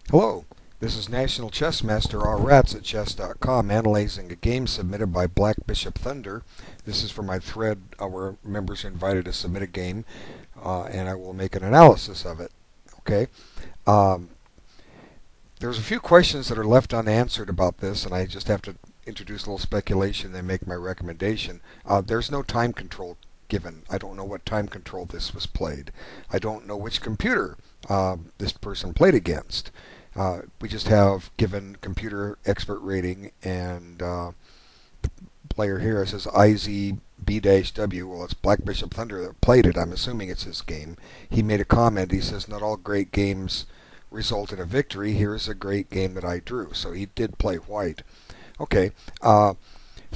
Hello, this is National Chess Master R. Rats at chess.com analyzing a game submitted by Black Bishop Thunder. This is for my thread where members are invited to submit a game, and I will make an analysis of it. Okay. Um, there's a few questions that are left unanswered about this, and I just have to introduce a little speculation and make my recommendation. There's no time control given. I don't know what time control this was played. I don't know which computer this person played against. We just have given computer expert rating, and the player here says IZB-W. Well, it's Black Bishop Thunder that played it. I'm assuming it's his game. He made a comment. He says, not all great games result in a victory. Here's a great game that I drew. So he did play white. Okay, so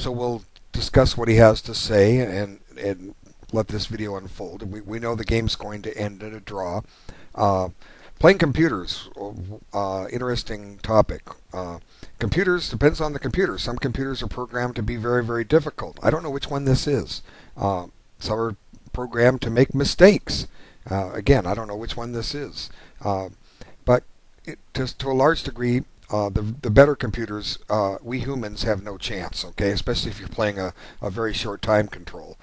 we'll discuss what he has to say and let this video unfold. We know the game's going to end in a draw. Playing computers, interesting topic. Computers depends on the computer. Some computers are programmed to be very, very difficult. I don't know which one this is. Some are programmed to make mistakes. Again, I don't know which one this is. But just to a large degree, the better computers, we humans have no chance. Okay, especially if you're playing a very short time control.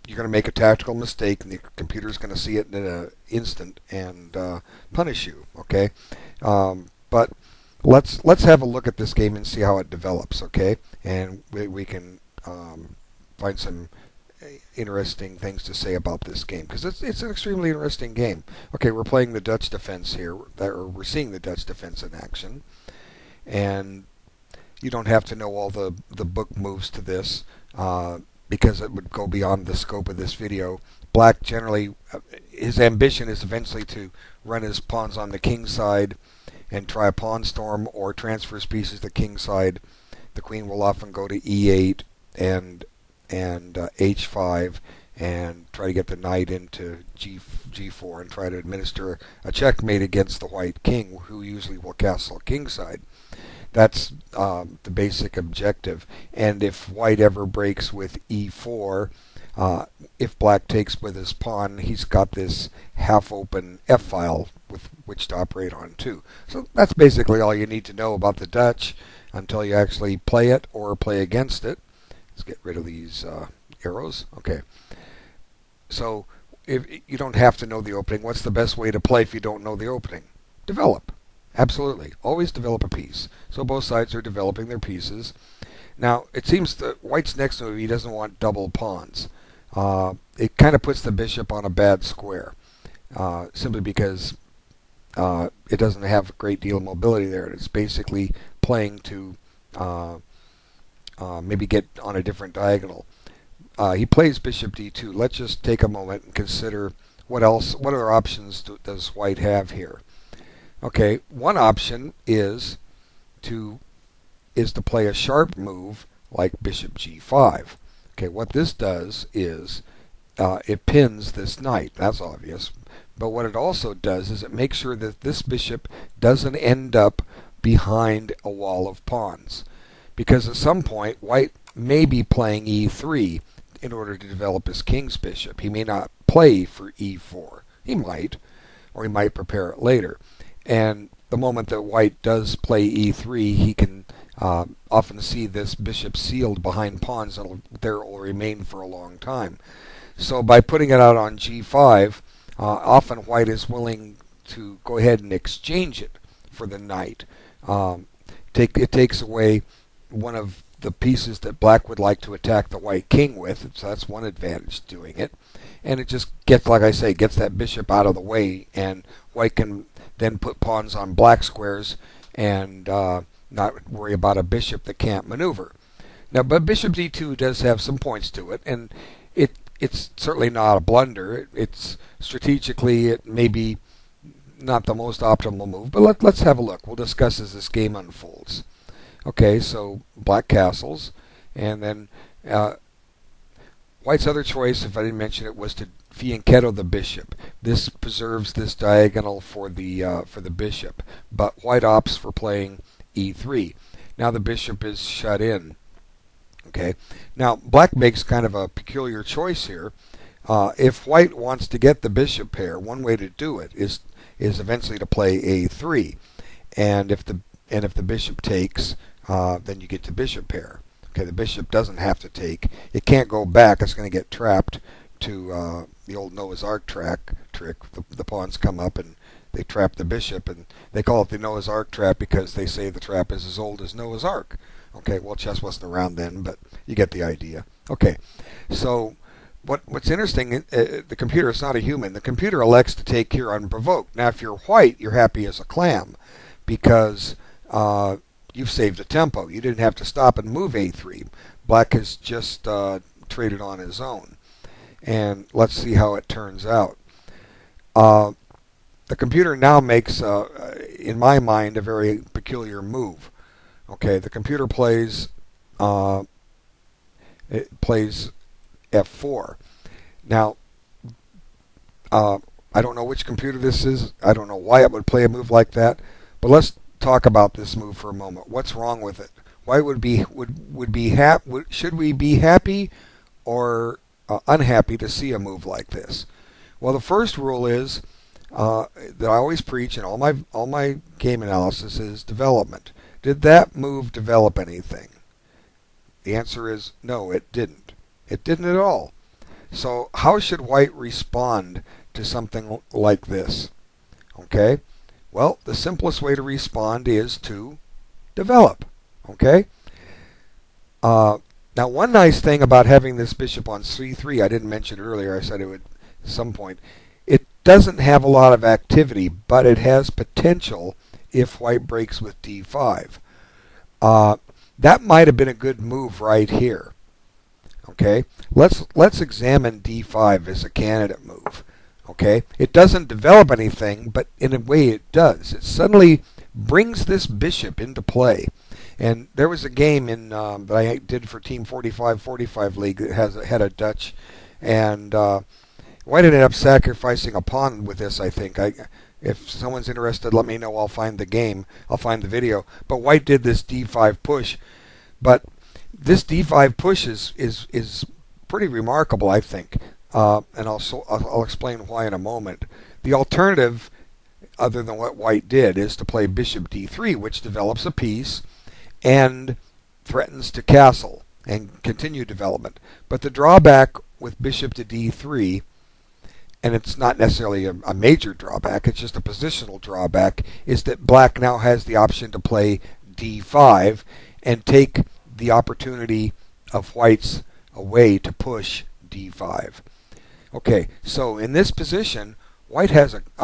You're going to make a tactical mistake, and the computer's going to see it in an instant and punish you. Okay, but let's have a look at this game and see how it develops. Okay, and we can find some interesting things to say about this game because it's an extremely interesting game. Okay, we're playing the Dutch defense here, or we're seeing the Dutch defense in action, and you don't have to know all the book moves to this. Because it would go beyond the scope of this video. Black generally, his ambition is eventually to run his pawns on the king side and try a pawn storm or transfer his pieces to the king side. The queen will often go to e8 and h5 and try to get the knight into g4 and try to administer a checkmate against the white king, who usually will castle king side. That's the basic objective. And if white ever breaks with e4, if black takes with his pawn, he's got this half-open f-file with which to operate on too. So that's basically all you need to know about the Dutch until you actually play it or play against it. Let's get rid of these arrows. Okay. So if you don't have to know the opening, what's the best way to play if you don't know the opening? Develop. Absolutely. Always develop a piece. So both sides are developing their pieces. Now, it seems that white's next move, he doesn't want double pawns. It kind of puts the bishop on a bad square, simply because it doesn't have a great deal of mobility there. It's basically playing to maybe get on a different diagonal. He plays bishop d2. Let's just take a moment and consider what other options does white have here. Okay, one option is to play a sharp move like bishop g5. Okay, what this does is it pins this knight. That's obvious. But what it also does is it makes sure that this bishop doesn't end up behind a wall of pawns. Because at some point, white may be playing e3 in order to develop his king's bishop. He may not play for e4. He might, or he might prepare it later. And the moment that white does play e3, he can often see this bishop sealed behind pawns, and there it will remain for a long time. So by putting it out on g5, often white is willing to go ahead and exchange it for the knight. It takes away one of the pieces that black would like to attack the white king with, so that's one advantage to doing it. And it just gets, like I say, gets that bishop out of the way, and white can then put pawns on black squares and not worry about a bishop that can't maneuver. Now, but bishop d2 does have some points to it, and it's certainly not a blunder. It's strategically, it may be not the most optimal move, but let's have a look. We'll discuss as this game unfolds. Okay, so black castles, and then white's other choice, if I didn't mention it, was to fianchetto the bishop. This preserves this diagonal for the bishop, but white opts for playing e3. Now the bishop is shut in. Okay. Now black makes kind of a peculiar choice here. If white wants to get the bishop pair, one way to do it is eventually to play a3, and if the bishop takes, then you get the bishop pair. Okay, the bishop doesn't have to take. It can't go back. It's going to get trapped to the old Noah's Ark trick. The pawns come up and they trap the bishop, and they call it the Noah's Ark trap because they say the trap is as old as Noah's Ark. Okay, well, chess wasn't around then, but you get the idea. Okay, so what's interesting, the computer is not a human. The computer elects to take here unprovoked. Now, if you're white, you're happy as a clam because you've saved the tempo. You didn't have to stop and move a3. Black has just traded on his own. And let's see how it turns out. The computer now makes, in my mind, a very peculiar move. Okay, the computer plays f4. Now, I don't know which computer this is. I don't know why it would play a move like that. But let's talk about this move for a moment. What's wrong with it? Why should we be happy or unhappy to see a move like this? Well, the first rule is that I always preach in all my game analysis is development. Did that move develop anything? The answer is no, it didn't. It didn't at all. So how should white respond to something like this? Okay? Well, the simplest way to respond is to develop. Okay? Now, one nice thing about having this bishop on c3, I didn't mention earlier, I said it would at some point, it doesn't have a lot of activity, but it has potential if white breaks with d5. That might have been a good move right here. Okay, let's examine d5 as a candidate move. Okay, it doesn't develop anything, but in a way it does. It suddenly brings this bishop into play. And there was a game in that I did for Team 45 League that had a Dutch, and white ended up sacrificing a pawn with this. I think if someone's interested, let me know. I'll find the game. I'll find the video. But white did this d5 push, but this d5 push is pretty remarkable, I think, and I'll explain why in a moment. The alternative, other than what white did, is to play bishop d3, which develops a piece and threatens to castle and continue development. But the drawback with bishop to d3, and it's not necessarily a major drawback, it's just a positional drawback, is that black now has the option to play d5 and take the opportunity of white's away to push d5. Okay, so in this position, I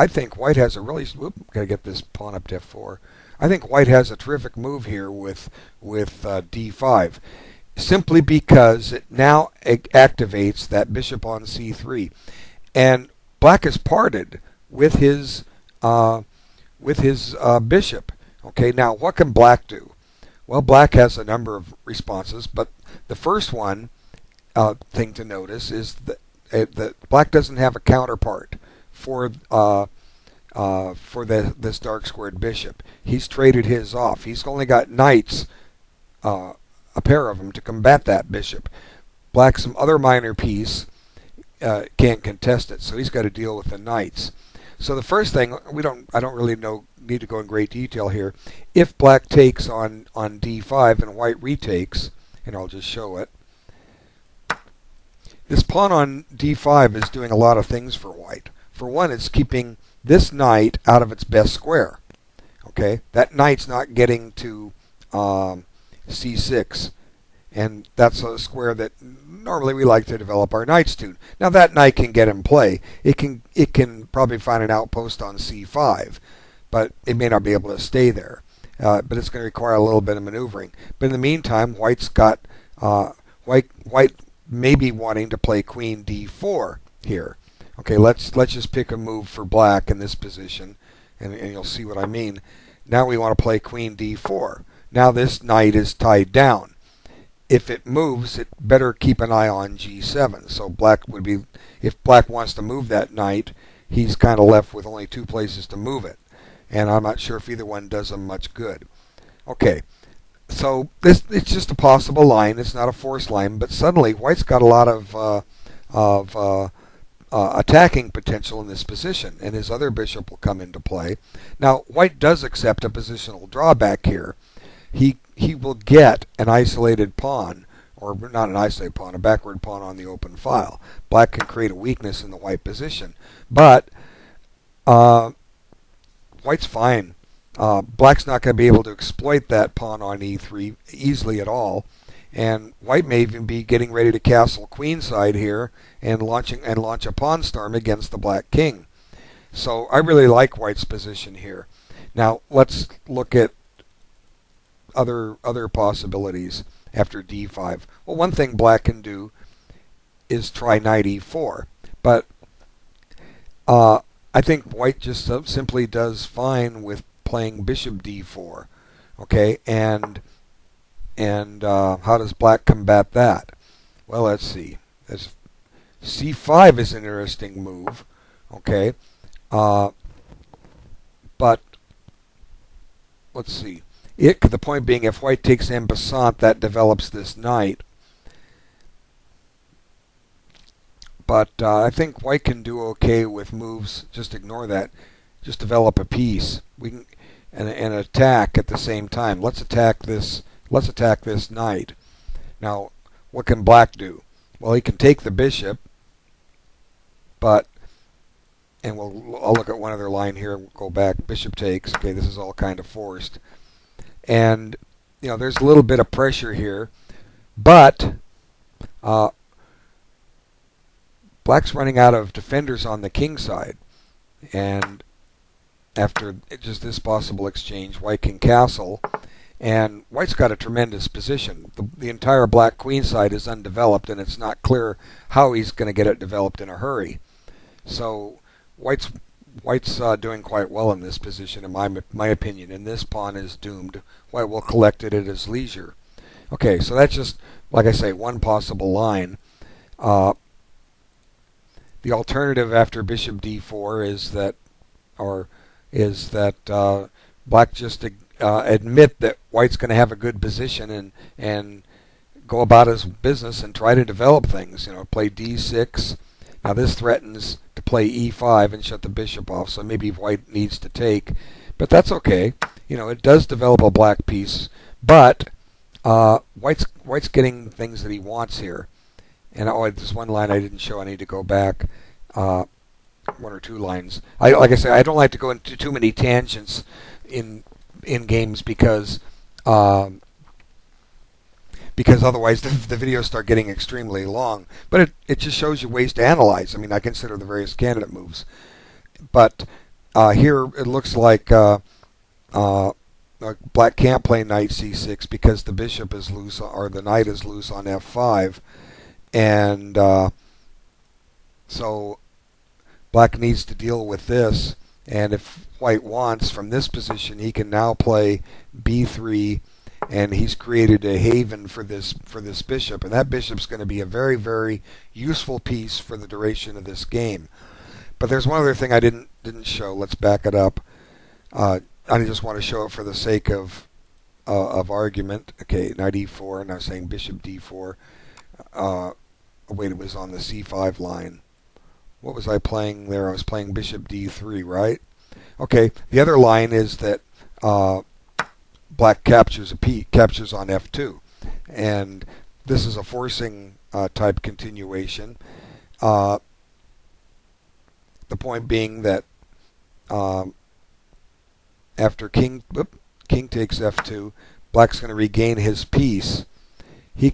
think white has a really, gotta get this pawn up to f4. I think white has a terrific move here with d5, simply because it now activates that bishop on c3, and black is parted with his bishop. Okay, now what can black do? Well, black has a number of responses, but the first thing to notice is that black doesn't have a counterpart for this dark squared bishop. He's traded his off. He's only got knights, a pair of them, to combat that bishop. Black, some other minor piece, can't contest it, so he's got to deal with the knights. So the first thing, I don't really need to go in great detail here. If black takes on d5 and white retakes, and I'll just show it, this pawn on d5 is doing a lot of things for white. For one, it's keeping this knight out of its best square. Okay, that knight's not getting to c6, and that's a square that normally we like to develop our knights to. Now that knight can get in play. It can probably find an outpost on c5, but it may not be able to stay there. But it's going to require a little bit of maneuvering. But in the meantime, white's got white may be wanting to play queen d4 here. Okay, let's just pick a move for black in this position, and you'll see what I mean. Now we want to play queen d4. Now this knight is tied down. If it moves, it better keep an eye on g7. So if black wants to move that knight, he's kind of left with only two places to move it. And I'm not sure if either one does him much good. Okay, so it's just a possible line. It's not a forced line, but suddenly white's got a lot of attacking potential in this position, and his other bishop will come into play. Now, white does accept a positional drawback here. He will get an isolated pawn, or not an isolated pawn, a backward pawn on the open file. Black can create a weakness in the white position, but white's fine. Black's not going to be able to exploit that pawn on e3 easily at all. And white may even be getting ready to castle queenside here and launch a pawn storm against the black king. So I really like white's position here. Now let's look at other possibilities after d5. Well, one thing black can do is try knight e4, but I think white just simply does fine with playing bishop d4. Okay, and how does black combat that? Well, let's see. c5 is an interesting move. Okay, but let's see. The point being, if white takes en passant, that develops this knight. But I think white can do okay with moves. Just ignore that. Just develop a piece. We can and attack at the same time. Let's attack this knight. Now, what can black do? Well, he can take the bishop, and I'll look at one other line here. We'll go back. Bishop takes. Okay, this is all kind of forced, and there's a little bit of pressure here, but black's running out of defenders on the king side, and after just this possible exchange, white can castle. And white's got a tremendous position. The entire black queen side is undeveloped, and it's not clear how he's going to get it developed in a hurry. So white's doing quite well in this position, in my opinion. And this pawn is doomed. White will collect it at his leisure. Okay, so that's just, like I say, one possible line. The alternative after bishop d4 is that black just admit that white's going to have a good position and go about his business and try to develop things. Play d6. Now this threatens to play e5 and shut the bishop off, so maybe white needs to take. But that's okay. It does develop a black piece, but white's getting things that he wants here. And there's one line I didn't show. I need to go back. One or two lines. Like I say, I don't like to go into too many tangents in games because otherwise the videos start getting extremely long. But it just shows you ways to analyze. I mean, I consider the various candidate moves. But here it looks like black can't play knight c6 because the bishop is loose, or the knight is loose on f5. And so black needs to deal with this. And if white wants, from this position, he can now play b3, and he's created a haven for this bishop, and that bishop's going to be a very, very useful piece for the duration of this game. But there's one other thing I didn't show. Let's back it up. I just want to show it for the sake of argument. Okay, knight e4, and I was saying bishop d4. Wait, it was on the c5 line. What was I playing there? I was playing bishop d3, right? Okay, the other line is that black captures on f2, and this is a forcing type continuation. The point being that after king takes f2, black's going to regain his piece. He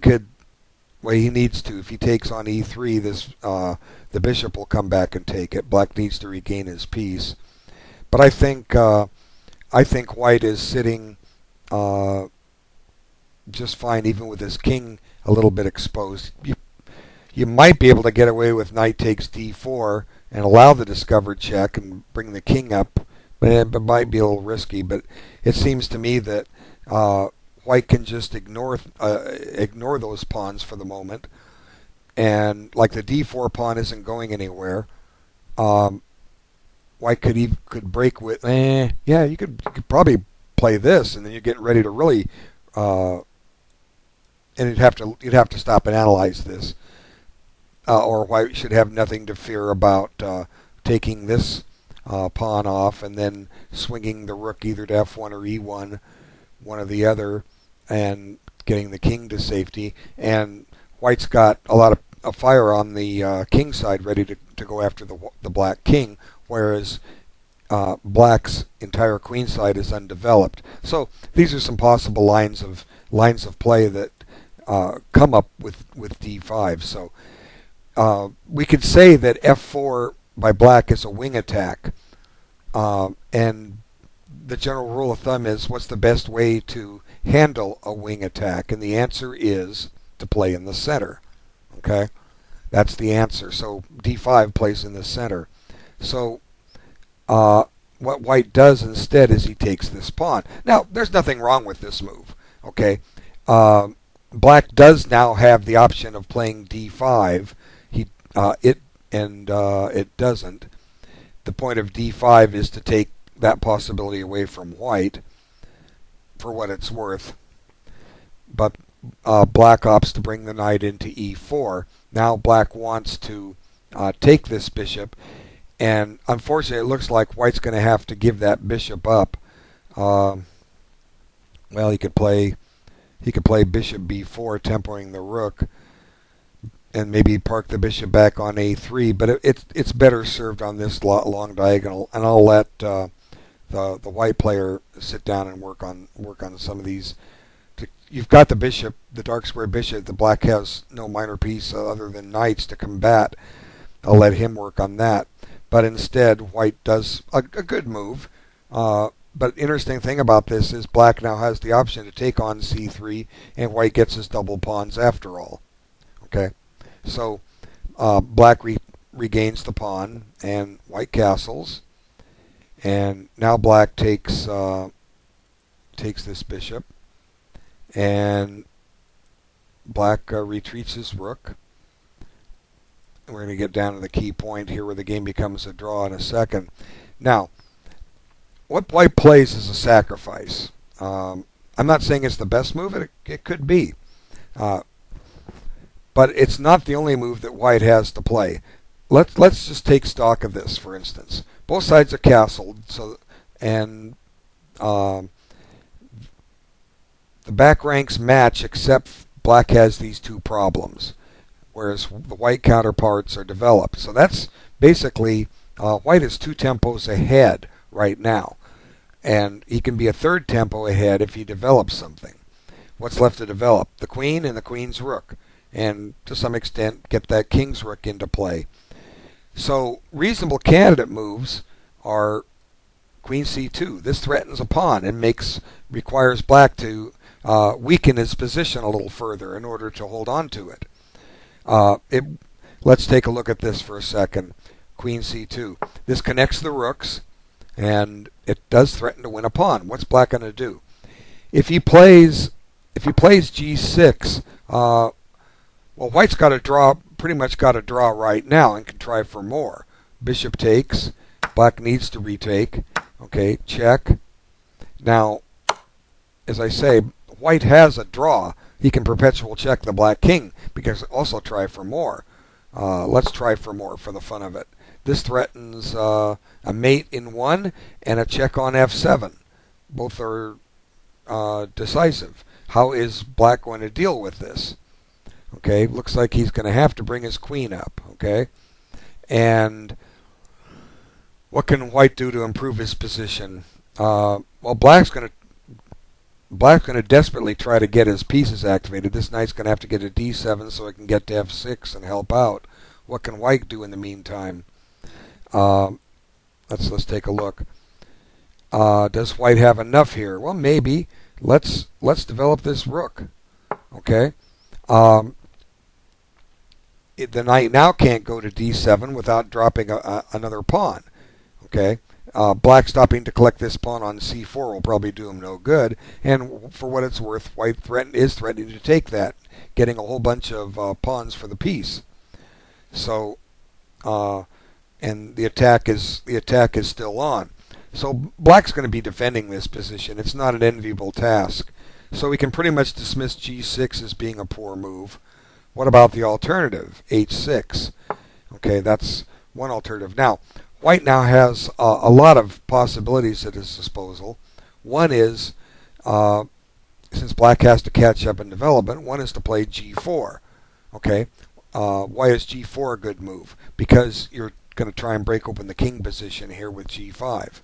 needs to. If he takes on e3, the bishop will come back and take it. Black needs to regain his piece. But I think white is sitting just fine, even with his king a little bit exposed. You might be able to get away with knight takes d4 and allow the discovered check and bring the king up, but it might be a little risky. But it seems to me that white can just ignore those pawns for the moment, and like the d4 pawn isn't going anywhere. White could break with you could probably play this, and then you're getting ready to really and you'd have to stop and analyze this. or white should have nothing to fear about taking this pawn off and then swinging the rook either to f1 or e1, one or the other, and getting the king to safety. And white's got a lot of fire on the king side ready to go after the black king, whereas black's entire queen side is undeveloped. So these are some possible lines of play that come up with d5. So we could say that f4 by black is a wing attack, and the general rule of thumb is, what's the best way to handle a wing attack? And the answer is to play in the center. Okay, that's the answer. So d5 plays in the center. So what white does instead is he takes this pawn. Now, there's nothing wrong with this move. Okay, black does now have the option of playing d5. It doesn't. The point of d5 is to take that possibility away from white, for what it's worth. But black opts to bring the knight into e4. Now black wants to take this bishop, and unfortunately it looks like white's going to have to give that bishop up. Well, he could play bishop b4, tempering the rook, and maybe park the bishop back on a3. But it's better served on this long diagonal, and I'll let the white player sit down and work on some of these. You've got the bishop, the dark square bishop. The black has no minor piece other than knights to combat. I'll let him work on that. But instead, white does a good move. But interesting thing about this is black now has the option to take on c3, and white gets his double pawns after all. Okay, so black regains the pawn, and white castles. And now black takes this bishop, and black retreats his rook. And we're going to get down to the key point here where the game becomes a draw in a second. Now, what white plays is a sacrifice. I'm not saying it's the best move. It could be. But it's not the only move that white has to play. Let's just take stock of this, for instance. Both sides are castled, and the back ranks match, except black has these two problems, whereas the white counterparts are developed. So that's basically white is 2 tempos ahead right now, and he can be a 3rd tempo ahead if he develops something. What's left to develop? The queen and the queen's rook, and to some extent get that king's rook into play. So reasonable candidate moves are queen c2. This threatens a pawn and requires black to weaken his position a little further in order to hold on to it. Let's take a look at this for a second. Queen c2. This connects the rooks, and it does threaten to win a pawn. What's black going to do? If he plays g6, well, white's got to draw. Pretty much got to draw right now and can try for more. Bishop takes. Black needs to retake. Okay, check. Now, as I say, white has a draw. He can perpetual check the black king, because also try for more. Let's try for more for the fun of it. This threatens a mate in 1 and a check on f7. Both are decisive. How is black going to deal with this? Okay, looks like he's going to have to bring his queen up. Okay, and what can white do to improve his position? Well, black's going to desperately try to get his pieces activated. This knight's going to have to get to d7 so it can get to f6 and help out. What can white do in the meantime? Let's take a look. Does white have enough here? Well, maybe. Let's develop this rook. Okay. The knight now can't go to d7 without dropping another pawn. Okay, black stopping to collect this pawn on c4 will probably do him no good. And for what it's worth, white is threatening to take that, getting a whole bunch of pawns for the piece. So, and the attack is still on. So black's going to be defending this position. It's not an enviable task. So we can pretty much dismiss g6 as being a poor move. What about the alternative, h6? Okay, that's one alternative. Now, white now has a lot of possibilities at his disposal. One is, since black has to catch up in development, one is to play g4. Okay, why is g4 a good move? Because you're going to try and break open the king position here with g5.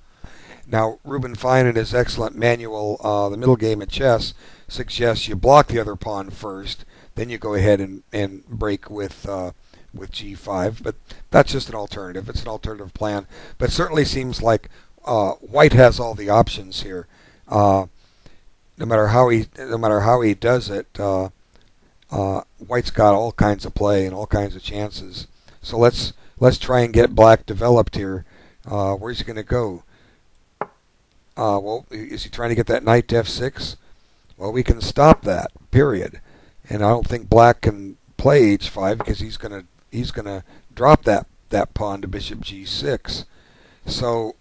Now, Reuben Fine in his excellent manual, The Middle Game of Chess, suggests you block the other pawn first, then you go ahead and break with g5. But that's just an alternative. It's an alternative plan. But it certainly seems like white has all the options here. No matter how he does it, white's got all kinds of play and all kinds of chances. So let's try and get black developed here. Where's he going to go? Well, is he trying to get that knight to f6? Well, we can stop that, period. And I don't think black can play h5 because he's gonna drop that pawn to bishop g6. So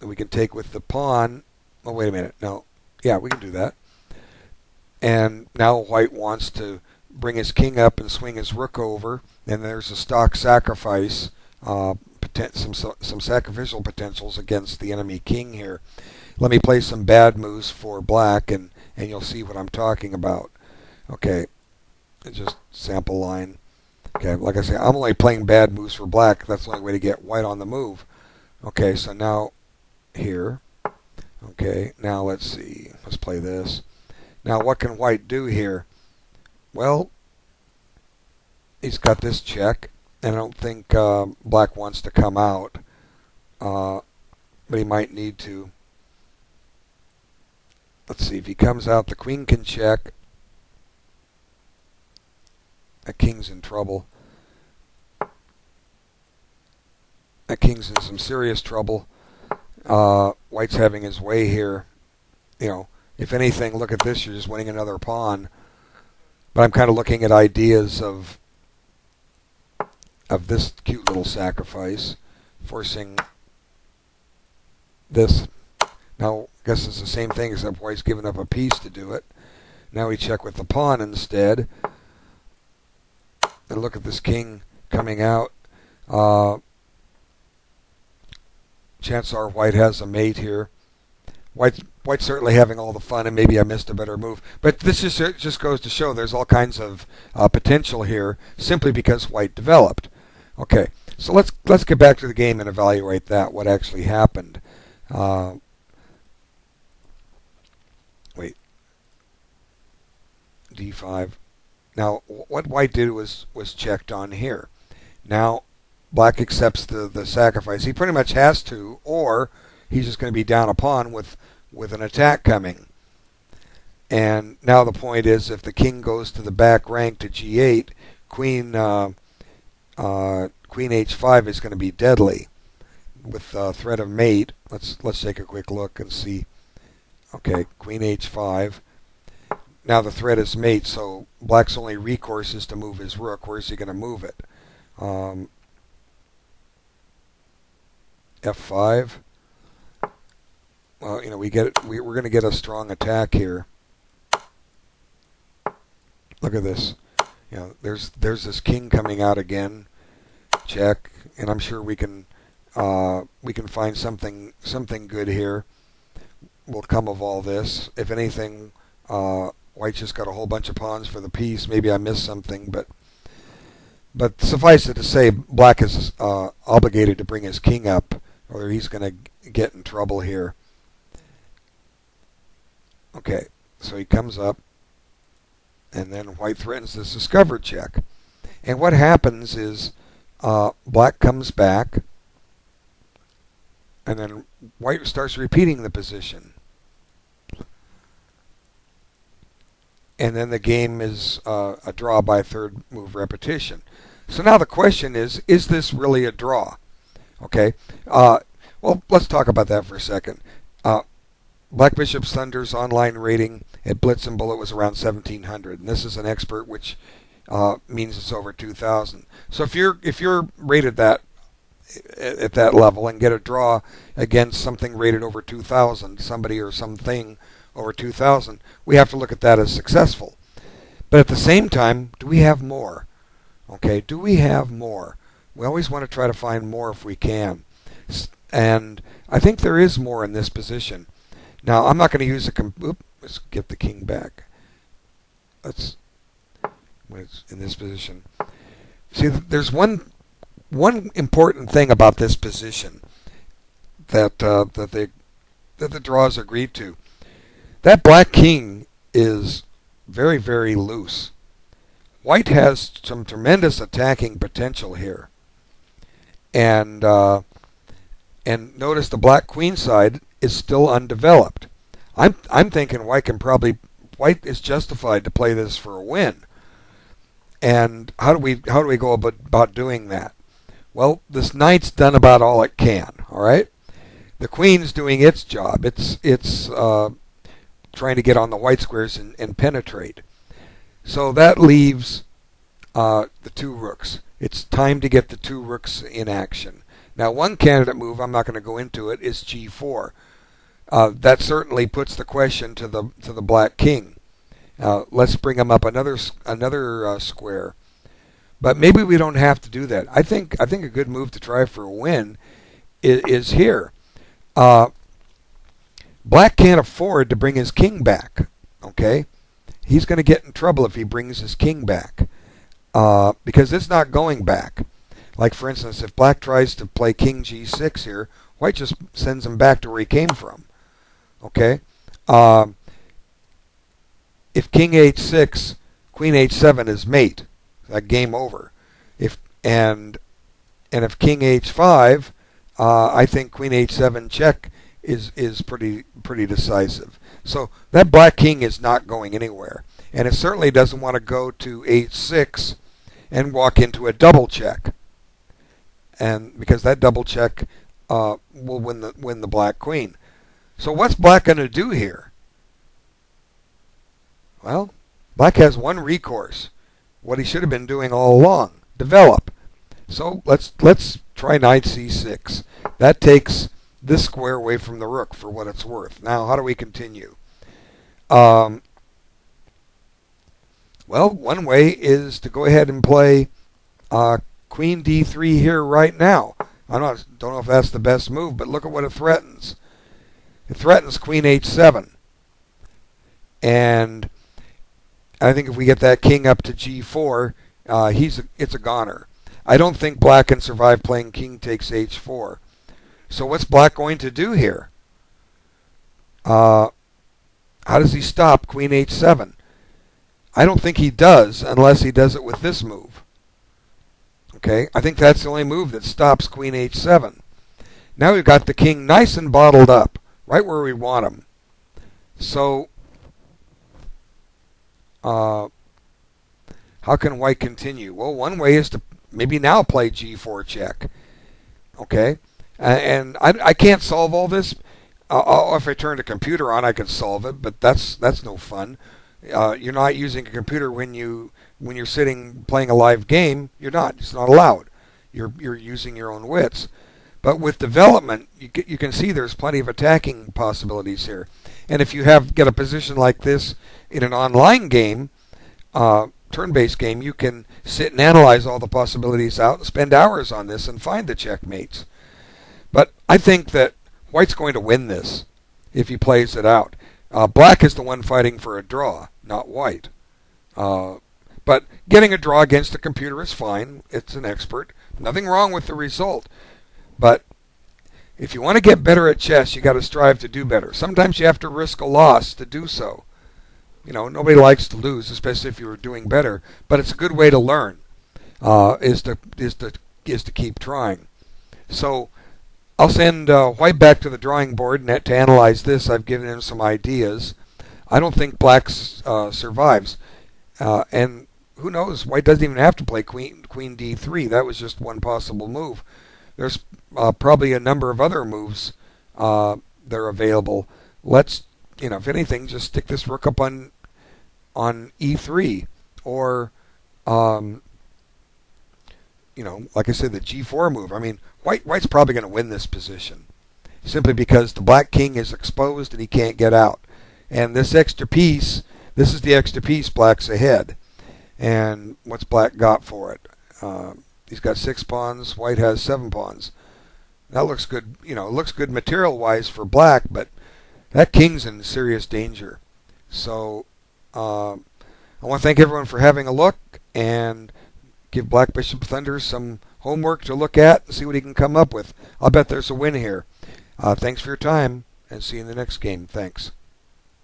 we can take with the pawn. Oh, wait a minute. No. Yeah, we can do that. And now white wants to bring his king up and swing his rook over. And there's a stock sacrifice. Some sacrificial potentials against the enemy king here. Let me play some bad moves for black, and you'll see what I'm talking about. Okay, just sample line. Okay, like I say, I'm only playing bad moves for black. That's the only way to get white on the move. Okay, so now here. Okay, now let's see. Let's play this. Now what can white do here? Well, he's got this check. And I don't think black wants to come out, but he might need to. Let's see, if he comes out, the queen can check. That king's in trouble. That king's in some serious trouble. White's having his way here. You know, if anything, look at this, you're just winning another pawn. But I'm kind of looking at ideas of this cute little sacrifice, forcing this. Now, I guess it's the same thing, except white's given up a piece to do it. Now we check with the pawn instead. And look at this king coming out. Chances are white has a mate here. White's certainly having all the fun, and maybe I missed a better move. But this just goes to show there's all kinds of potential here, simply because white developed. Okay, so let's get back to the game and evaluate that, what actually happened. Wait, d5. Now, what white did was checked on here. Now, black accepts the sacrifice. He pretty much has to, or he's just going to be down a pawn with an attack coming. And now the point is, if the king goes to the back rank to g8, queen h5 is going to be deadly with threat of mate. Let's take a quick look and see. Okay, queen h5. Now the threat is mate, so black's only recourse is to move his rook. Where's he going to move it? f5. Well, you know, we're going to get a strong attack here. Look at this. You know, there's this king coming out again. Check, and I'm sure we can find something good here will come of all this. If anything, white just got a whole bunch of pawns for the piece. Maybe I missed something, but suffice it to say, black is obligated to bring his king up, or he's going to get in trouble here. Okay, so he comes up, and then white threatens this discover check. And what happens is black comes back, and then white starts repeating the position. And then the game is a draw by third move repetition. So now the question is this really a draw? Okay, well, let's talk about that for a second. Black Bishop's Thunder's online rating at Blitz and Bullet was around 1,700, and this is an expert, which means it's over 2,000. So if you're rated that at that level and get a draw against something rated over 2,000, somebody or something over 2,000, we have to look at that as successful. But at the same time, do we have more? Okay, do we have more? We always want to try to find more if we can. And I think there is more in this position. Now, I'm not going to use a... let's get the king back. When it's in this position. See, there's one important thing about this position that the draws agreed to. That black king is very, very loose. White has some tremendous attacking potential here. And notice the black queen side is still undeveloped. I'm thinking White is justified to play this for a win. And how do we go about doing that? Well, this knight's done about all it can. All right, the queen's doing its job. It's trying to get on the white squares and penetrate. So that leaves the two rooks. It's time to get the two rooks in action. Now, one candidate move, I'm not going to go into it, is g4. That certainly puts the question to the black king. Let's bring him up another square. But maybe we don't have to do that. I think a good move to try for a win is here. Black can't afford to bring his king back. Okay, he's going to get in trouble if he brings his king back because it's not going back. Like for instance, if black tries to play king g6 here, white just sends him back to where he came from. Okay. If king h6, queen h7 is mate, that game over. If king h5, I think queen h7 check is pretty decisive. So that black king is not going anywhere, and it certainly doesn't want to go to h6 and walk into a double check, and because that double check will win the black queen. So what's black going to do here? Well, black has one recourse. What he should have been doing all along, develop. So let's try knight c6. That takes this square away from the rook for what it's worth. Now, how do we continue? Well, one way is to go ahead and play queen d3 here right now. Don't know if that's the best move, but look at what it threatens. It threatens queen h7. And I think if we get that king up to g4, it's a goner. I don't think black can survive playing king takes h4. So what's black going to do here? How does he stop queen h7? I don't think he does unless he does it with this move. Okay, I think that's the only move that stops queen h7. Now we've got the king nice and bottled up, right where we want him. So how can white continue? Well, one way is to maybe now play g4 check. Okay, and I can't solve all this. If I turned a computer on, I could solve it, but that's no fun. You're not using a computer when you're sitting playing a live game. You're not. It's not allowed. You're using your own wits. But with development, you can see there's plenty of attacking possibilities here. And if you get a position like this in an online game, turn-based game, you can sit and analyze all the possibilities out and spend hours on this and find the checkmates. But I think that white's going to win this if he plays it out. Black is the one fighting for a draw, not white. But getting a draw against a computer is fine. It's an expert. Nothing wrong with the result. But if you want to get better at chess, you got to strive to do better. Sometimes you have to risk a loss to do so. You know, nobody likes to lose, especially if you're doing better. But it's a good way to learn. Is to keep trying. So I'll send white back to the drawing board and to analyze this. I've given him some ideas. I don't think black survives. And who knows? White doesn't even have to play queen d3. That was just one possible move. There's probably a number of other moves that are available. Let's, if anything, just stick this rook up on e3, or like I said, the g4 move. I mean, white's probably going to win this position simply because the black king is exposed and he can't get out. And this extra piece, this is the extra piece Black's ahead. And what's Black got for it? He's got 6 pawns. White has 7 pawns. That looks good. You know, it looks good material-wise for Black, but that king's in serious danger. So I want to thank everyone for having a look, and give Black Bishop Thunder some homework to look at and see what he can come up with. I'll bet there's a win here. Thanks for your time, and see you in the next game. Thanks.